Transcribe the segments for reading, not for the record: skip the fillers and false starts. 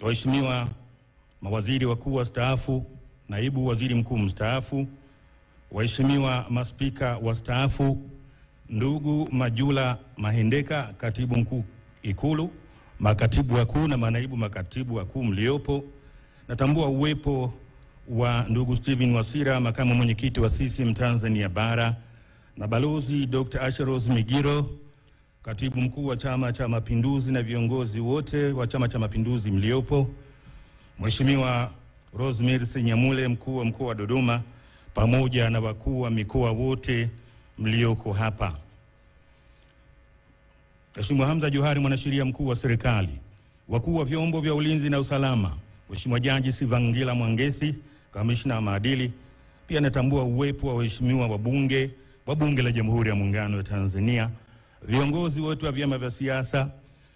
waheshimiwa mawaziri wakuu wastaafu, naibu waziri mkuu mstaafu, waheshimiwa maspika wastaafu, ndugu Majula Mahendeka, katibu mkuu Ikulu, makatibu wakuu na manaibu makatibu wakuu mliopo, natambua uwepo wa ndugu Steven Wasira, makamu mwenyekiti wa CCM Tanzania Bara, na balozi Dr. Asheros Migiro, katibu mkuu wa Chama cha Mapinduzi, na viongozi wote wa Chama cha Mapinduzi mliopo, Mheshimiwa Rosemary Senyamule, mkuu wa mkoa wa Dodoma, pamoja na wakuu wa mikoa wote mlioko hapa. Mheshimiwa Hamza Johari, mwanasheria mkuu wa serikali, wakuu wa vyombo vya ulinzi na usalama, Mheshimiwa Jaji Sivangila Mwangesi, kamishna wa maadili. Pia natambua uwepo wa waheshimiwa wabunge wa Bunge la Jamhuri ya Muungano wa Tanzania, viongozi wote wa vyama vya siasa,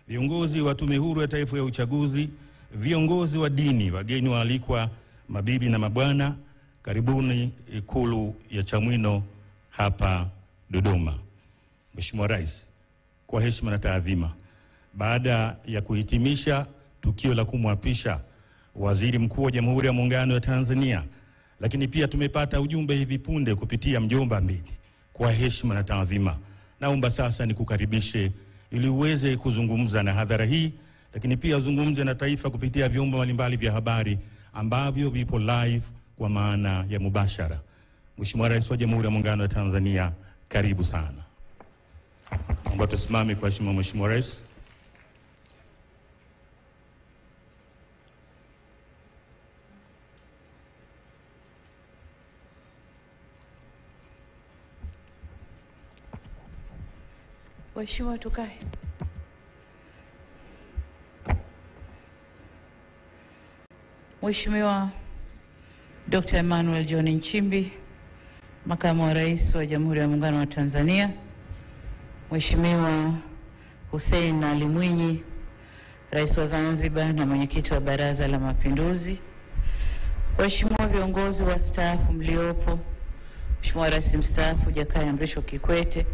viongozi wa Tume Huru ya Taifa ya Uchaguzi, viongozi wa dini, wageni waalikwa, mabibi na mabwana, karibuni Ikulu ya Chamwino hapa Dodoma. Mheshimiwa Rais, kwa heshima na taadhima, baada ya kuhitimisha tukio la kumwapisha Waziri Mkuu wa Jamhuri ya Muungano wa Tanzania, lakini pia tumepata ujumbe hivi punde kupitia mjomba Mbidi, kwa heshima na taadhima, naomba sasa nikukaribishe ili uweze kuzungumza na hadhara hii, lakini pia uzungumze na taifa kupitia vyombo mbalimbali vya habari ambavyo vipo live kwa maana ya mubashara. Mheshimiwa Rais wa Jamhuri ya Muungano wa Tanzania, karibu sana. Naomba tusimame kwa heshima. Mheshimiwa Rais. Waheshimiwa, tukae. Mheshimiwa Dr. Emmanuel John Nchimbi, Makamu wa Rais wa Jamhuri ya Muungano wa Tanzania, Mheshimiwa Hussein Ali Mwinyi, Rais wa Zanzibar na Mwenyekiti wa Baraza la Mapinduzi, waheshimiwa viongozi wastaafu mliopo, Mheshimiwa Rais mstaafu Jakaya Mrisho Kikwete,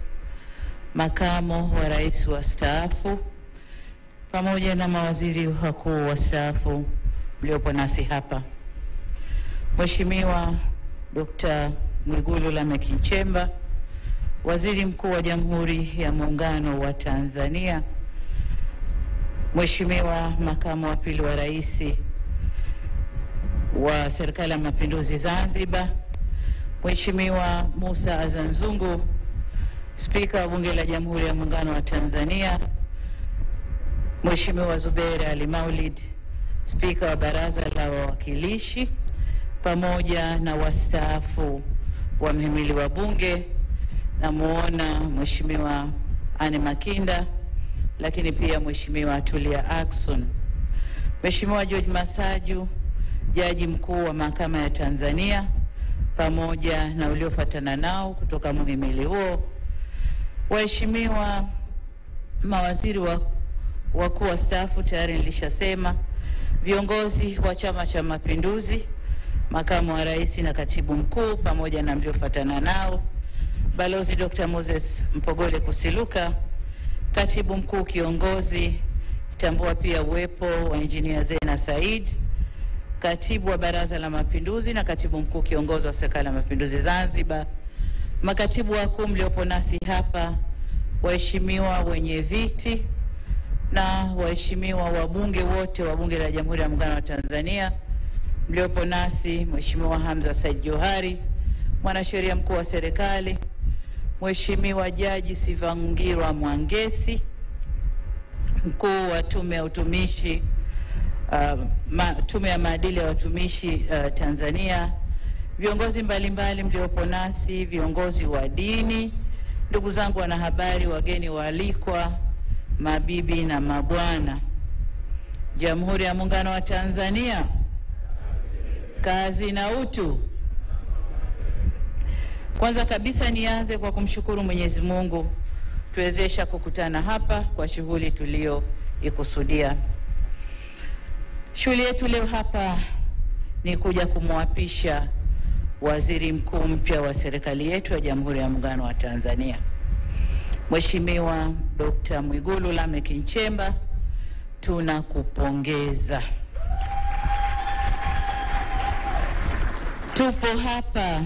Makamo wa Rais wastaafu, pamoja na mawaziri wakuu wastaafu mliopo nasi hapa, Mheshimiwa Dr. Mwigulu Lameck Nchemba, Waziri Mkuu wa Jamhuri ya Muungano wa Tanzania, Mheshimiwa Makamu wa Pili wa Rais wa Serikali ya Mapinduzi Zanzibar, Mheshimiwa Musa Azzan Zungu, Spika wa Bunge la Jamhuri ya Muungano wa Tanzania, Mheshimiwa Zubeir Ali Maulid, Spika wa Baraza la Wawakilishi, pamoja na wastaafu wa mhimili wa Bunge, na muona Mheshimiwa Anne Makinda, lakini pia Mheshimiwa Tulia Ackson, Mheshimiwa George Masaju, Jaji Mkuu wa Mahakama ya Tanzania, pamoja na uliofuatana nao kutoka mhimili huo, waheshimiwa mawaziri wakuu wastaafu, tayari nilishasema, viongozi wa Chama cha Mapinduzi, Makamu wa Rais na Katibu Mkuu, pamoja na mliofuatana nao, Balozi Dr. Moses Mpogole Kusiluka, Katibu Mkuu Kiongozi, tambua pia uwepo wa Engineer Zena Said, Katibu wa Baraza la Mapinduzi na Katibu Mkuu Kiongozi wa Serikali ya Mapinduzi Zanzibar, makatibu wakuu mliopo nasi hapa, waheshimiwa wenye viti na waheshimiwa wabunge wote wa Bunge la Jamhuri ya Muungano wa Tanzania mliopo nasi, Mheshimiwa Hamza Said Johari, mwanasheria mkuu wa serikali, Mheshimiwa Jaji Sivangila Mwangesi, mkuu wa Tume ya Utumishi, Tume ya Maadili ya Watumishi Tanzania, viongozi mbalimbali mliopo nasi, viongozi wa dini, ndugu zangu wanahabari, wageni waalikwa, mabibi na mabwana, Jamhuri ya Muungano wa Tanzania, kazi na utu. Kwanza kabisa nianze kwa kumshukuru Mwenyezi Mungu tuwezesha kukutana hapa kwa shughuli tulioikusudia. Shughuli yetu leo hapa ni kuja kumwapisha Waziri Mkuu mpya wa serikali yetu ya Jamhuri ya Muungano wa Tanzania, Mheshimiwa Dr. Mwigulu Lameck Nchemba. Tunakupongeza. Tupo hapa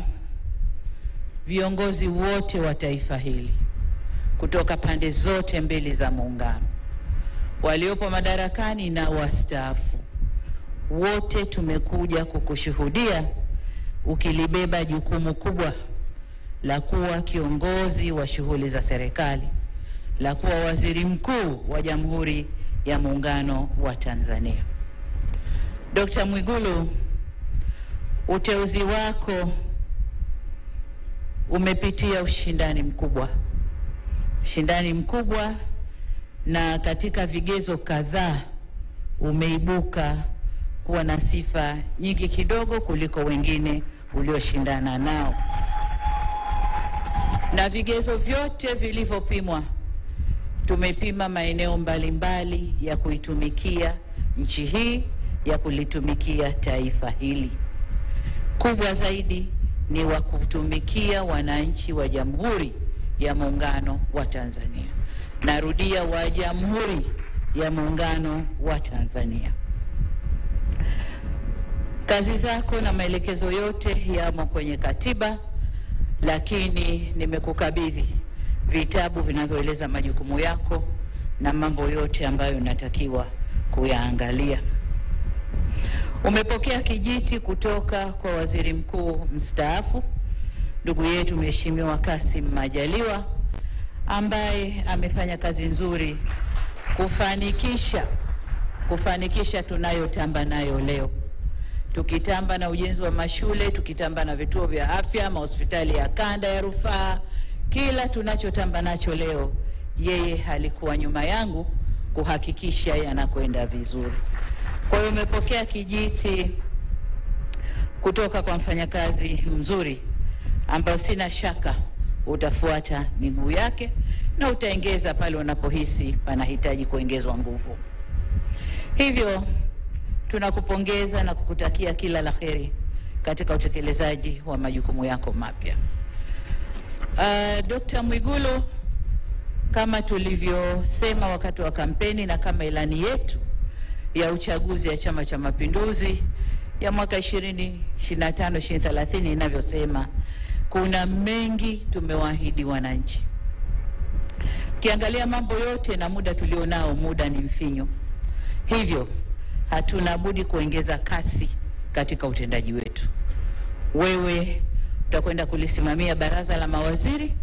viongozi wote wa taifa hili kutoka pande zote mbili za muungano, waliopo madarakani na wastaafu. Wote tumekuja kukushuhudia ukilibeba jukumu kubwa la kuwa kiongozi wa shughuli za serikali, la kuwa waziri mkuu wa Jamhuri ya Muungano wa Tanzania. Dr. Mwigulu, uteuzi wako umepitia ushindani mkubwa, na katika vigezo kadhaa umeibuka kuwa na sifa nyingi kidogo kuliko wengine ulioshindana nao, na vigezo vyote vilivyopimwa, tumepima maeneo mbalimbali ya kuitumikia nchi hii, ya kulitumikia taifa hili. Kubwa zaidi ni wa kutumikia wananchi wa Jamhuri ya Muungano wa Tanzania. Narudia, wa Jamhuri ya Muungano wa Tanzania. Kazi zako na maelekezo yote yamo kwenye katiba, lakini nimekukabidhi vitabu vinavyoeleza majukumu yako na mambo yote ambayo unatakiwa kuyaangalia. Umepokea kijiti kutoka kwa waziri mkuu mstaafu ndugu yetu Mheshimiwa Kassim Majaliwa, ambaye amefanya kazi nzuri kufanikisha tunayotamba nayo leo. Tukitamba na ujenzi wa mashule, tukitamba na vituo vya afya, mahospitali ya kanda ya rufaa, kila tunachotamba nacho leo, yeye alikuwa nyuma yangu kuhakikisha yanakwenda vizuri. Kwa hiyo umepokea kijiti kutoka kwa mfanyakazi mzuri ambao sina shaka utafuata miguu yake na utaongeza pale unapohisi panahitaji kuongezwa nguvu. Hivyo tunakupongeza na kukutakia kila la kheri katika utekelezaji wa majukumu yako mapya. Dr. Mwigulu, kama tulivyosema wakati wa kampeni na kama ilani yetu ya uchaguzi ya Chama cha Mapinduzi ya mwaka 2025-2030 inavyosema, kuna mengi tumewaahidi wananchi. Kiangalia mambo yote na muda tulionao, muda ni mfinyo. Hivyo hatuna budi kuongeza kasi katika utendaji wetu. Wewe utakwenda kulisimamia baraza la mawaziri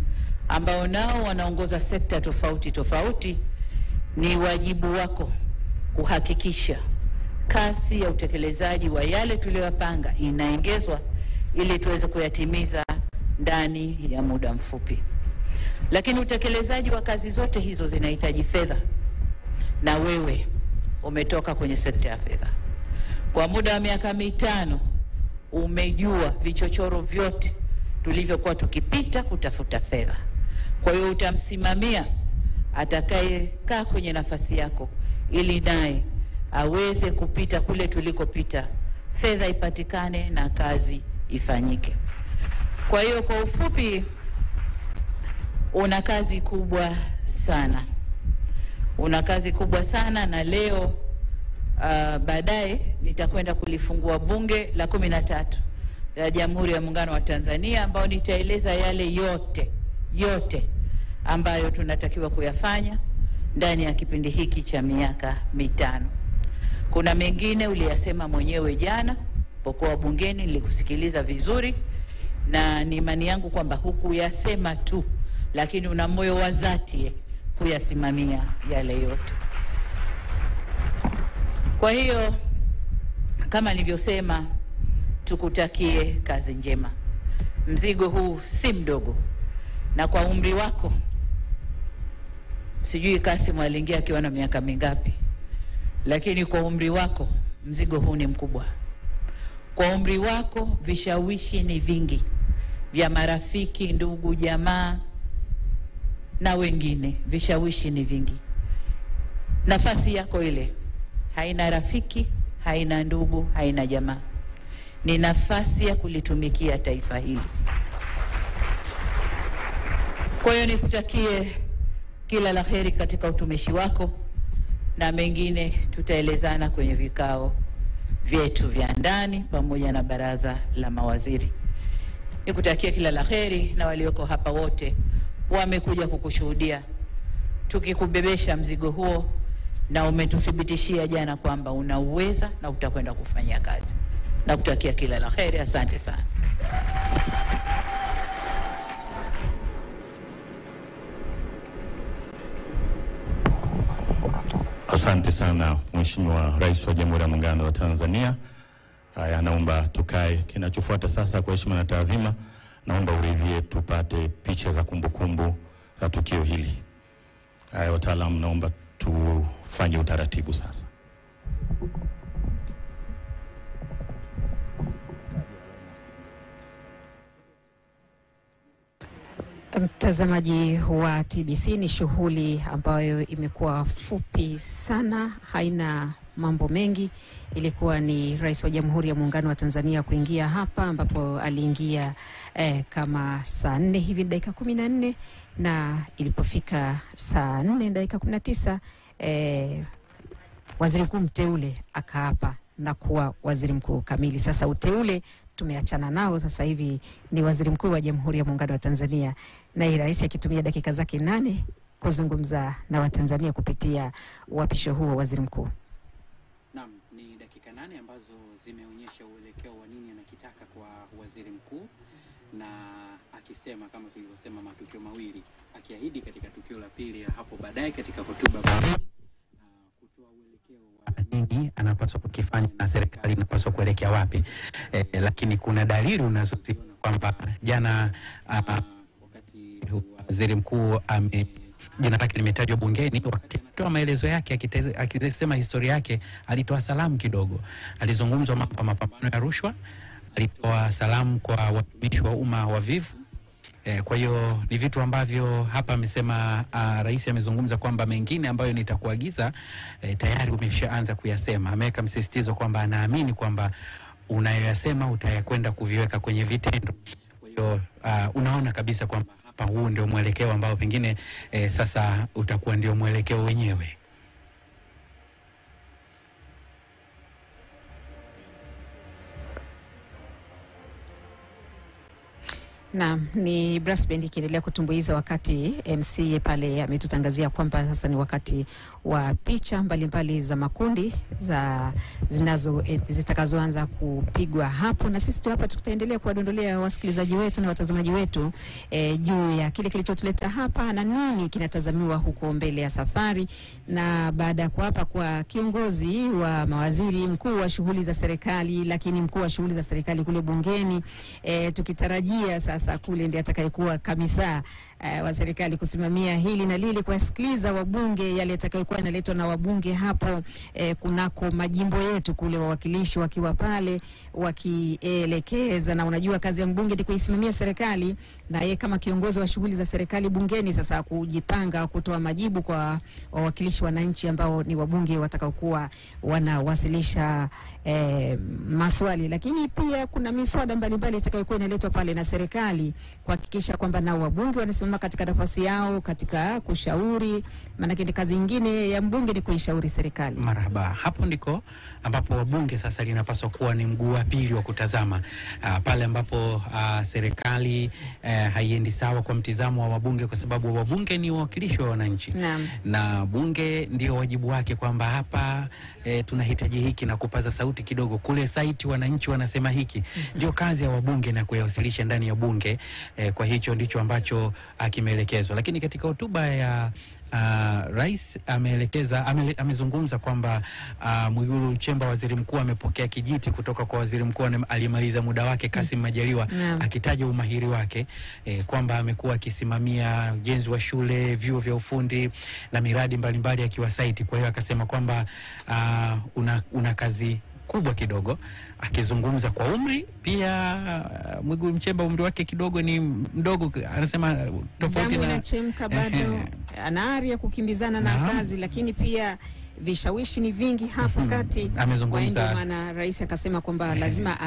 ambao nao wanaongoza sekta tofauti. Ni wajibu wako kuhakikisha kasi ya utekelezaji wa yale tuliyopanga inaongezwa ili tuweze kuyatimiza ndani ya muda mfupi. Lakini utekelezaji wa kazi zote hizo zinahitaji fedha, na wewe umetoka kwenye sekta ya fedha. Kwa muda wa miaka 5 umejua vichochoro vyote tulivyokuwa tukipita kutafuta fedha. Kwa hiyo utamsimamia atakayekaa kwenye nafasi yako ili naye aweze kupita kule tulikopita, fedha ipatikane na kazi ifanyike. Kwa hiyo kwa ufupi, una kazi kubwa sana, na leo baadaye nitakwenda kulifungua bunge la 13 la Jamhuri ya Muungano wa Tanzania, ambao nitaeleza yale yote ambayo tunatakiwa kuyafanya ndani ya kipindi hiki cha miaka 5. Kuna mengine uliyasema mwenyewe jana pokuwa bungeni, nilikusikiliza vizuri, na ni imani yangu kwamba hukuyasema tu, lakini una moyo wa dhati kuyasimamia yale yote. Kwa hiyo kama nilivyosema, tukutakie kazi njema. Mzigo huu si mdogo, na kwa umri wako, sijui Kassim aliingia akiwa na miaka mingapi, lakini kwa umri wako mzigo huu ni mkubwa. Kwa umri wako vishawishi ni vingi vya marafiki, ndugu, jamaa na wengine, vishawishi ni vingi. Nafasi yako ile haina rafiki, haina ndugu, haina jamaa. Ni nafasi ya kulitumikia taifa hili. Kwa hiyo nikutakie kila la kheri katika utumishi wako, na mengine tutaelezana kwenye vikao vyetu vya ndani pamoja na baraza la mawaziri. Nikutakia kila la kheri, na walioko hapa wote wamekuja kukushuhudia tukikubebesha mzigo huo, na umetuthibitishia jana kwamba unauweza na utakwenda kufanya kazi. Nakutakia kila la kheri. Asante sana. Asante sana Mheshimiwa Rais wa Jamhuri ya Muungano wa Tanzania. Haya, naomba tukae. Kinachofuata sasa, kwa heshima na taadhima, naomba uridhie tupate picha za kumbukumbu za tukio hili. Haya, wataalamu, naomba tufanye utaratibu sasa. Mtazamaji wa TBC, ni shughuli ambayo imekuwa fupi sana, haina mambo mengi. Ilikuwa ni Rais wa Jamhuri ya Muungano wa Tanzania kuingia hapa, ambapo aliingia kama saa 4 hivi dakika 14, na ilipofika saa 4 dakika 19 waziri mkuu mteule akaapa na kuwa waziri mkuu kamili. Sasa uteule tumeachana nao, sasa hivi ni waziri mkuu wa Jamhuri ya Muungano wa Tanzania, na rais akitumia dakika zake 8 kuzungumza na Watanzania kupitia uapisho huo waziri mkuu. Naam, ni dakika 8 ambazo zimeonyesha uelekeo wa nini anakitaka kwa waziri mkuu, na akisema kama tulivyosema matukio mawili, akiahidi katika tukio la pili hapo baadaye katika hotuba kutoa uelekeo wa nini anapaswa kukifanya na serikali inapaswa kuelekea wapi. Lakini kuna dalili unazoziona kwamba jana wakati waziri mkuu jina lake limetajwa bungeni, wakati anatoa maelezo yake akisema historia yake, alitoa salamu kidogo. Alizungumza mapambano ya rushwa, alitoa salamu kwa watumishi wa umma wavivu. Kwa hiyo ni vitu ambavyo hapa amesema rais amezungumza kwamba mengine ambayo nitakuagiza tayari umeshaanza kuyasema. Ameweka msisitizo kwamba anaamini kwamba unayoyasema utayakwenda kuviweka kwenye vitendo. Kwa hiyo unaona kabisa kwamba hapa huu ndio mwelekeo ambao pengine sasa utakuwa ndio mwelekeo wenyewe. Na ni brass band ikiendelea kutumbuiza wakati MC pale ametutangazia kwamba sasa ni wakati wa picha mbalimbali za makundi zitakazoanza kupigwa hapo, na sisi tu hapa tutaendelea kuwadondolea wasikilizaji wetu na watazamaji wetu juu ya kile kilichotuleta hapa na nini kinatazamiwa huko mbele ya safari. Na baada ya kuapa kwa kiongozi wa mawaziri, mkuu wa shughuli za serikali, lakini mkuu wa shughuli za serikali kule bungeni, tukitarajia sasa kule ndiye atakayekuwa kamisa wa serikali kusimamia hili na lile, kuwasikiliza wabunge yale yatakayokuwa yanaletwa na wabunge hapo kunako majimbo yetu kule, wawakilishi wakiwa pale wakielekeza. Na unajua kazi ya mbunge ni kuisimamia serikali, na yeye kama kiongozi wa shughuli za serikali bungeni sasa kujipanga kutoa majibu kwa wawakilishi wananchi ambao ni wabunge watakaokuwa wanawasilisha maswali. Lakini pia kuna miswada mbalimbali itakayokuwa inaletwa pale na serikali kuhakikisha kwamba nao wabunge wanasimama katika nafasi yao katika kushauri, maana kazi nyingine ya mbunge ni kuishauri serikali. Marhaba. Hapo ndiko ambapo wabunge sasa linapaswa kuwa ni mguu wa pili wa kutazama pale ambapo serikali haiendi sawa kwa mtizamo wa wabunge, kwa sababu wabunge ni wawakilishi wa wananchi. Na bunge ndio wajibu wake kwamba hapa tunahitaji hiki na kupaza sauti kidogo, kule site wananchi wanasema hiki. Ndio kazi ya wabunge na kuyawasilisha ndani ya bunge. Kwa hicho ndicho ambacho kimeelekezwa. Lakini katika hotuba ya rais amezungumza kwamba Mwigulu Nchemba waziri mkuu amepokea kijiti kutoka kwa waziri mkuu aliyemaliza muda wake Kassim Majaliwa, akitaja umahiri wake kwamba amekuwa akisimamia ujenzi wa shule, vyuo vya ufundi na miradi mbalimbali akiwa site. Kwa hiyo akasema kwamba una kazi kubwa kidogo, akizungumza kwa umri pia. Mwigulu Nchemba umri wake kidogo ni mdogo, anasema tofauti na Nchemba bado ana ari ya kukimbizana na kazi, lakini pia vishawishi ni vingi hapo kati. Amezungumza, ndio maana rais akasema kwamba lazima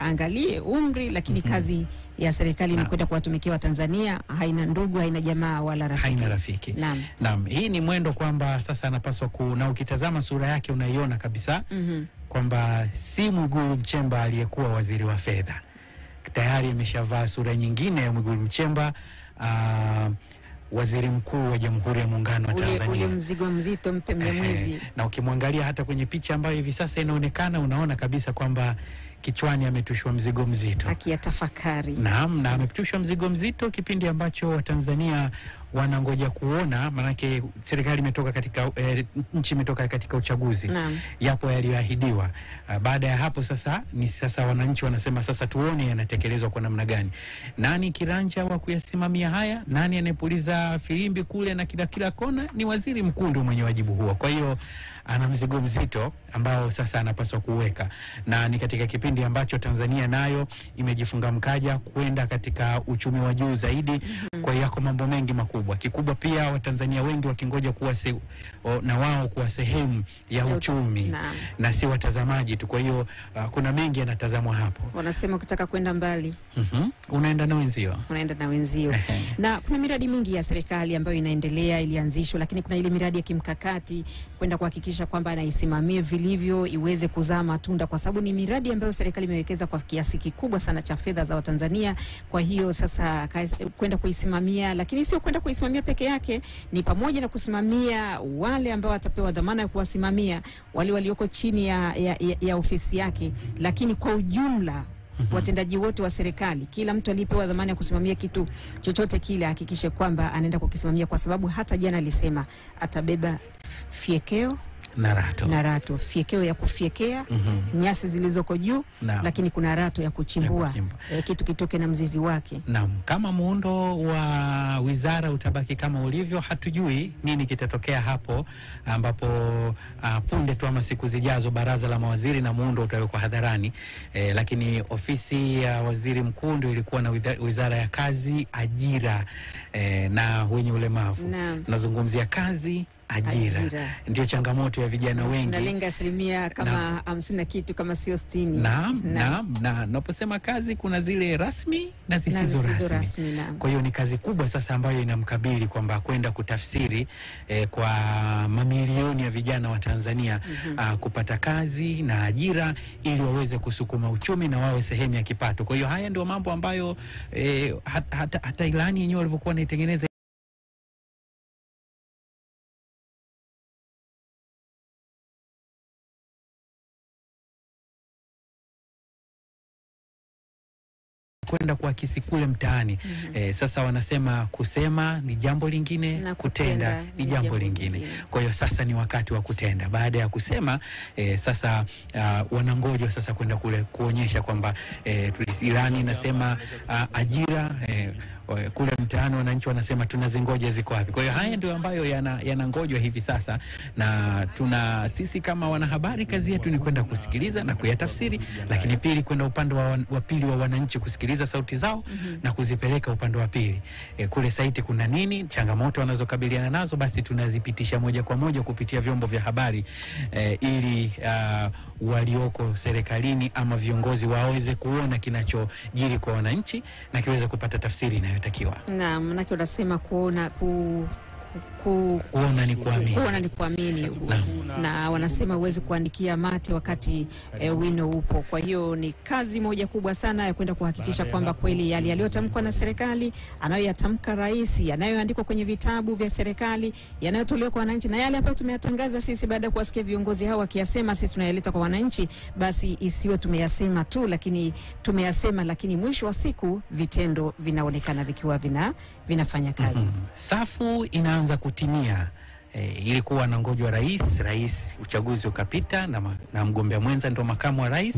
angalie umri, lakini kazi ya serikali ni kwenda kuwatumikia Watanzania, haina ndugu, haina jamaa wala rafiki. Haina rafiki. Naam. Hii ni mwendo kwamba sasa anapaswa na ukitazama sura yake unaiona kabisa kwamba si Mwigulu Nchemba aliyekuwa waziri wa fedha. Tayari ameshavaa sura nyingine ya Mwigulu Nchemba, waziri mkuu wa Jamhuri ya Muungano wa Tanzania. Ule mzigo mzito mpe Mnyamwezi. Na ukimwangalia hata kwenye picha ambayo hivi sasa inaonekana, unaona kabisa kwamba kichwani ametushwa mzigo mzito. Akiyatafakari. Naam, na ametushwa mzigo mzito kipindi ambacho Watanzania wanangoja kuona, manake serikali imetoka katika nchi imetoka katika uchaguzi. Yapo yaliyoahidiwa. Baada ya hapo sasa wananchi wanasema sasa tuone yanatekelezwa kwa namna gani. Nani kiranja wa kuyasimamia haya? Nani anayepuliza filimbi kule na kila kona? Ni waziri mkuu ndio mwenye wajibu huo. Kwa hiyo ana mzigo mzito ambao sasa anapaswa kuweka, na ni katika kipindi ambacho Tanzania nayo imejifunga mkaja kwenda katika uchumi wa juu zaidi. Kwa hiyo yako mambo mengi makubwa. Kikubwa pia Watanzania wengi wakingoja kuwa na wao kuwa sehemu ya uchumi na si watazamaji tu. Kwa hiyo kuna mengi yanatazamwa hapo. Wanasema ukitaka kwenda mbali unaenda na wenzio. Na kuna miradi mingi ya serikali ambayo inaendelea, ilianzishwa, lakini kuna ile miradi ya kimkakati kwenda kuhakikisha kwamba anaisimamia vilivyo iweze kuzaa matunda, kwa sababu ni miradi ambayo serikali imewekeza kwa kiasi kikubwa sana cha fedha za Watanzania. Kwa hiyo sasa kwenda kuisimamia, lakini sio kwenda kuisimamia peke yake, ni pamoja na kusimamia wale ambao watapewa dhamana ya kuwasimamia, wale walioko chini ya ofisi yake, lakini kwa ujumla watendaji wote wa serikali, kila mtu alipewa dhamana ya kusimamia kitu chochote kile, hakikishe kwamba anaenda kukisimamia, kwa sababu hata jana alisema atabeba fiekeo na rato. Fiekeo ya kufiekea nyasi zilizoko juu, lakini kuna rato ya kuchimbua kitu kitoke na mzizi wake. Naam, kama muundo wa wizara utabaki kama ulivyo, hatujui nini kitatokea hapo, ambapo punde tu ama siku zijazo baraza la mawaziri na muundo utawekwa hadharani. Lakini ofisi ya waziri mkuu ndio ilikuwa na wizara ya kazi, ajira na wenye ulemavu. Nazungumzia kazi, ajira. Ndio changamoto ya vijana wengi. Tunalenga asilimia kama 50 kitu kama sio 60. Na naposema kazi kuna zile rasmi na zisizo rasmi. Kwa hiyo ni kazi kubwa sasa ambayo inamkabili kwamba kwenda kutafsiri kwa mamilioni ya vijana wa Tanzania kupata kazi na ajira ili waweze kusukuma uchumi na wawe sehemu ya kipato. Kwa hiyo haya ndio mambo ambayo hata ilani yenyewe walivyokuwa naitengeneza kwenda kuakisi kule mtaani. Sasa wanasema kusema ni jambo lingine na kutenda ni jambo lingine. Kwa hiyo sasa ni wakati wa kutenda. Baada ya kusema sasa wanangoja sasa kwenda kule kuonyesha kwamba ilani inasema ajira, kule mtaani wananchi wanasema tunazingoja ziko wapi. Kwa hiyo haya ndio ambayo yanangojwa hivi sasa, na sisi kama wanahabari kazi yetu ni kwenda kusikiliza na kuyatafsiri, lakini pili kwenda upande wa pili wa wananchi kusikiliza sauti zao na kuzipeleka upande wa pili. Kule saiti kuna nini, changamoto wanazokabiliana nazo, basi tunazipitisha moja kwa moja kupitia vyombo vya habari ili walioko serikalini ama viongozi waweze kuona kinachojiri kwa wananchi na kiweze kupata tafsiri inayotakiwa. Naam, manake unasema kuona ni kuamini. Na wanasema uweze kuandikia mate wakati wino upo. Kwa hiyo ni kazi moja kubwa sana ya kwenda kuhakikisha kwamba kweli yale yaliyotamkwa na serikali, anayoyatamka rais, yanayoandikwa kwenye vitabu vya serikali, yanayotolewa kwa wananchi, na yale ambayo tumeyatangaza sisi baada ya kuwasikia viongozi hao wakiyasema, sisi tunayaleta kwa wananchi, basi isiwe tumeyasema tu, lakini tumeyasema, lakini mwisho wa siku vitendo vinaonekana vikiwa vinafanya kazi. Safu inaanza kutimia. Ilikuwa na ngojwa rais, uchaguzi ukapita na mgombea mwenza ndo makamu wa rais,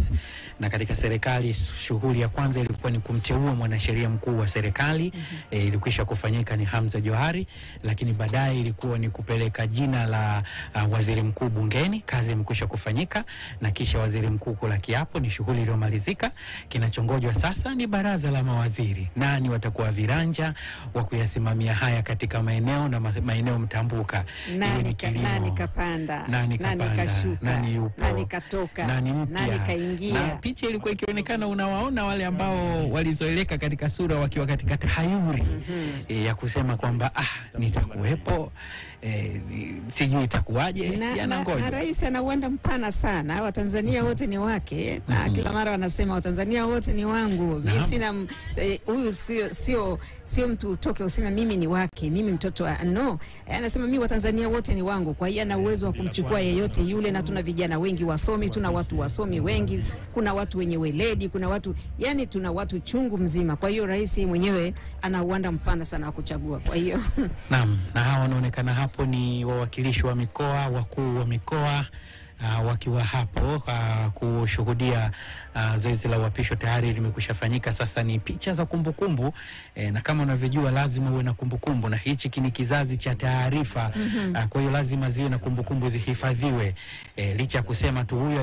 na katika serikali shughuli ya kwanza ilikuwa ni kumteua mwanasheria mkuu wa serikali. Ilikwisha kufanyika ni Hamza Johari, lakini baadaye ilikuwa ni kupeleka jina la waziri mkuu bungeni. Kazi imekwisha kufanyika na kisha waziri mkuu kula kiapo, ni shughuli iliyomalizika. Kinachongojwa sasa ni baraza la mawaziri. Nani watakuwa viranja wa kuyasimamia haya katika maeneo na maeneo mtambuka. nani kapanda, nani kashuka, nani yupo, nani katoka, nani kaingia. Na picha ilikuwa ikionekana unawaona wale ambao walizoeleka katika sura wakiwa katika tahayuri ya kusema kwamba nitakuwepo, sijui itakuwaje, yanangoja. Na rais ana uwanda mpana sana, Watanzania wote ni wake, na kila mara wanasema Watanzania wote ni wangu. Mimi sina huyu sio mtu utoke useme mimi ni wake, mimi mtoto wa no. Anasema mimi Watanzania wote ni wangu. Kwa hiyo ana uwezo wa kumchukua yeyote yule, na tuna vijana wengi wasomi, tuna watu wasomi wengi, kuna watu wenye weledi, kuna watu tuna watu chungu mzima. Kwa hiyo rais mwenyewe ana uwanda mpana sana wa kuchagua. Kwa hiyo naam, na hao wanaonekana hapo ni wawakilishi wa mikoa, wakuu wa mikoa wakiwa hapo kushuhudia zoezi la uapisho tayari limekushafanyika. Sasa ni picha za kumbukumbu, na kama unavyojua lazima uwe na kumbukumbu, na hichi ni kizazi cha taarifa. Kwa hiyo lazima ziwe na kumbukumbu, zihifadhiwe, licha ya kusema tu huyu